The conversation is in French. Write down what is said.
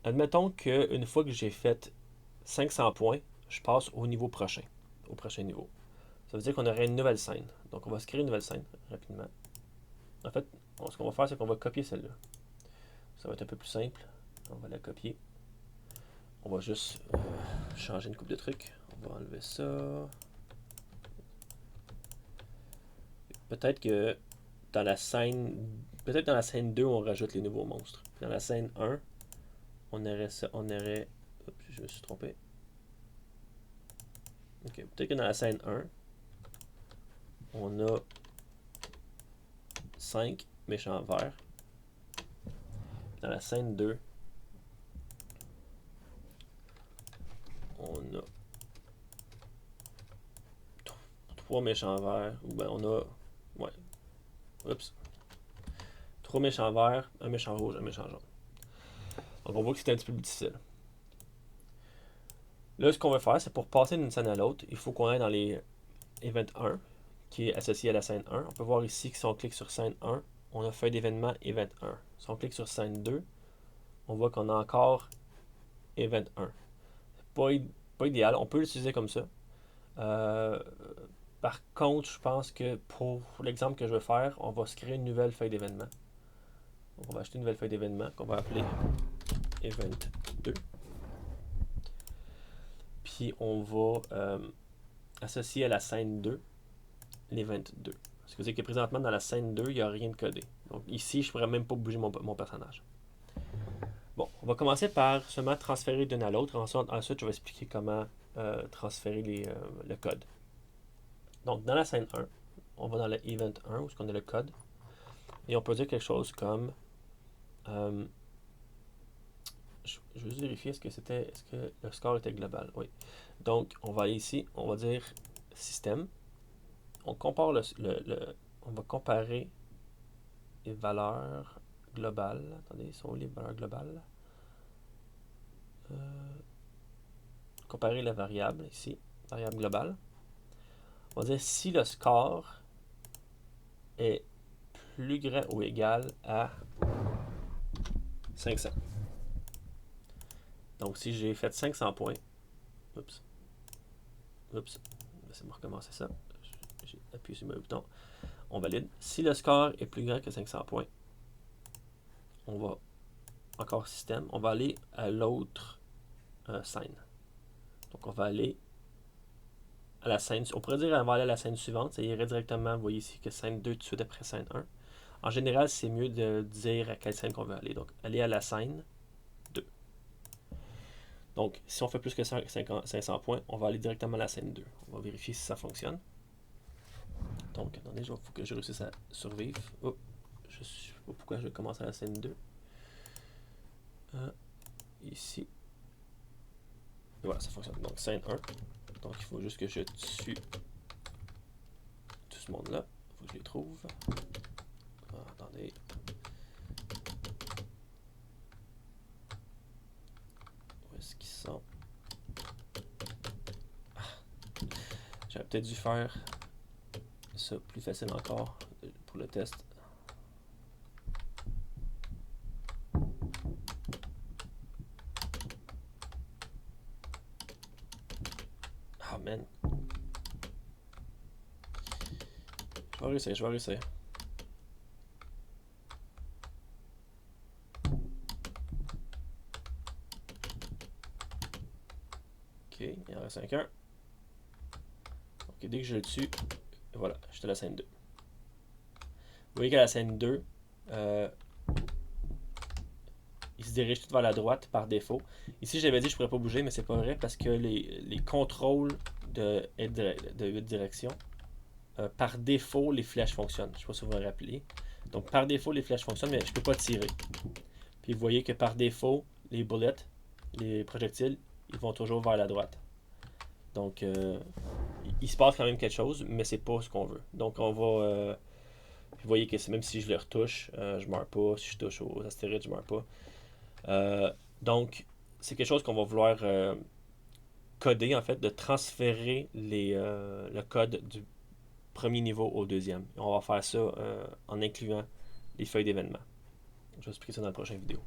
admettons qu'une fois que j'ai fait 500 points, je passe au niveau prochain, au prochain niveau. Ça veut dire qu'on aurait une nouvelle scène. Donc on va se créer une nouvelle scène rapidement. En fait, ce qu'on va faire, c'est qu'on va copier celle-là. Ça va être un peu plus simple. On va la copier. On va juste changer une coupe de trucs. On va enlever ça. Peut-être que dans la scène. Peut-être dans la scène 2, on rajoute les nouveaux monstres. Dans la scène 1, on aurait ça. On aurait. Oups, je me suis trompé. Ok, peut-être que dans la scène 1, on a 5 méchants verts. Dans la scène 2, on a 3 méchants verts. Ou ben on a. Ouais. Oups. 3 méchants verts, un méchant rouge, un méchant jaune. Donc on voit que c'est un petit peu plus difficile. Là, ce qu'on va faire, c'est pour passer d'une scène à l'autre, il faut qu'on aille dans les Event 1, qui est associé à la scène 1. On peut voir ici que si on clique sur scène 1, on a feuille d'événement Event 1. Si on clique sur scène 2, on voit qu'on a encore Event 1. Pas idéal, on peut l'utiliser comme ça. Par contre, je pense que pour l'exemple que je veux faire, on va se créer une nouvelle feuille d'événement. Donc on va acheter une nouvelle feuille d'événement qu'on va appeler Event 2. Puis on va associer à la scène 2 l'Event 2. Ce qui veut dire que présentement, dans la scène 2, il n'y a rien de codé. Donc ici, je ne pourrais même pas bouger mon personnage. Bon, on va commencer par seulement transférer d'une à l'autre. Ensuite, je vais expliquer comment transférer le code. Donc, dans la scène 1, on va dans le Event 1, où on a le code. Et on peut dire quelque chose comme... je vais juste vérifier est-ce que le score était global. Oui. Donc, on va aller ici, on va dire système. On compare on va comparer les valeurs globales. Attendez, sont où les valeurs globales? Comparer la variable ici, variable globale. On va dire si le score est plus grand ou égal à 500. Donc si j'ai fait 500 points, laissez-moi recommencer ça. J'ai appuyé sur le bouton. On valide. Si le score est plus grand que 500 points, on va encore système, on va aller à l'autre scène. Donc on va aller à la scène, on pourrait dire on va aller à la scène suivante, ça irait directement, vous voyez ici que scène 2 tout de suite après scène 1. En général, c'est mieux de dire à quelle scène qu'on veut aller. Donc, aller à la scène 2. Donc, si on fait plus que 500 points, on va aller directement à la scène 2. On va vérifier si ça fonctionne. Donc, attendez, il faut que je réussisse à survivre. Oh, je ne sais pas pourquoi je commence à la scène 2. Ici. Et voilà, ça fonctionne. Donc, scène 1. Donc, il faut juste que je tue tout ce monde-là. Il faut que je les trouve. Attendez. Où est-ce qu'ils sont? J'aurais peut-être dû faire ça plus facile encore pour le test. Ah, man. Je vais réussir. Ok, il en reste un. Ok, dès que je le tue, voilà, j'étais à la scène 2. Vous voyez qu'à la scène 2, il se dirige tout vers la droite par défaut. Ici, j'avais dit que je ne pourrais pas bouger, mais c'est pas vrai parce que les contrôles de direction, par défaut, les flèches fonctionnent. Je ne sais pas si vous vous rappelez. Donc, par défaut, les flèches fonctionnent, mais je ne peux pas tirer. Puis, vous voyez que par défaut, les bullets, les projectiles, ils vont toujours vers la droite. Donc, il se passe quand même quelque chose, mais c'est pas ce qu'on veut. Donc, on va... vous voyez que même si je le retouche, je meurs pas. Si je touche aux astéroïdes, je meurs pas. Donc, c'est quelque chose qu'on va vouloir coder, en fait, de transférer le code du premier niveau au deuxième. Et on va faire ça en incluant les feuilles d'événements. Je vais expliquer ça dans la prochaine vidéo.